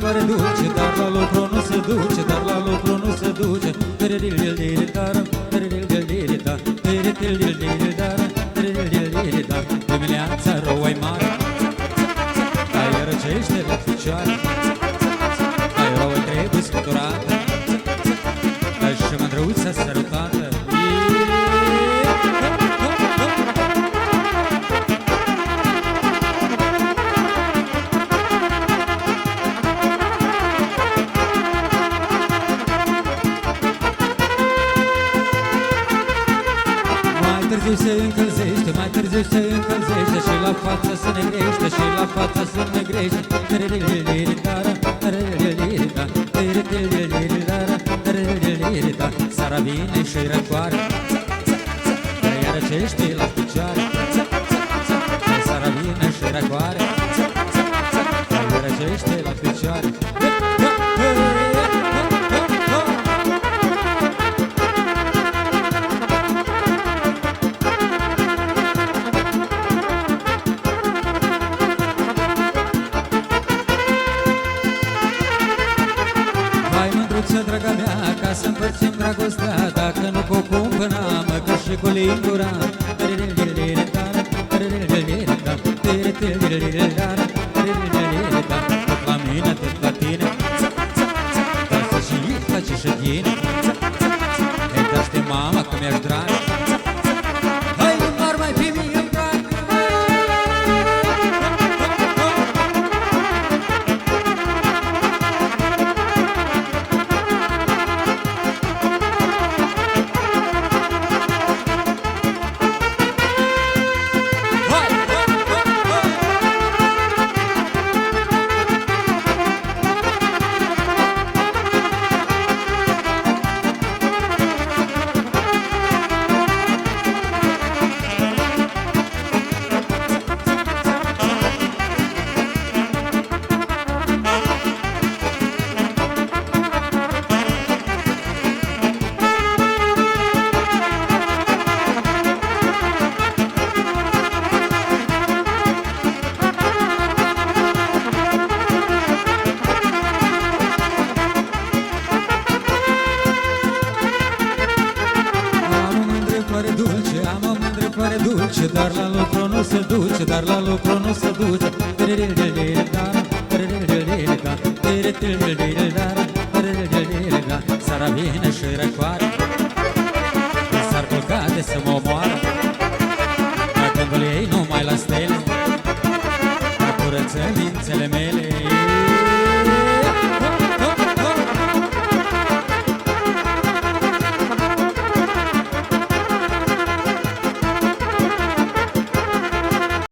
pare dulce, dar la lucru nu se duce, dar la lucru nu se duce. Dimineața rău-i mare, dar răcește la picioare, dar rău-i trebuie scuturată, dar și mândruța sărutată. Mai târziu se încălzește, mai târziu se încălzește, și la față se negrește, și la față se negrește. Seara vine și răcoare, ea răcește la picioare. Seara vine și răcoare, ea răcește la picioare. Hai mândruță, draga mea, ca să împărțim dragostea, dacă nu cu cumpăna, măcar și cu lingura. Tot la mine, tot la tine, dar să și face și tine. Hei, dar știi, mama, că mi-aș drag. Hai, nu mar mai fi mie în drag. Am o mândră pare dulce, dar la lucru nu se duce, dar la lucru nu se duce. Seara vine și răcoare, s-ar culca de să mă omoare.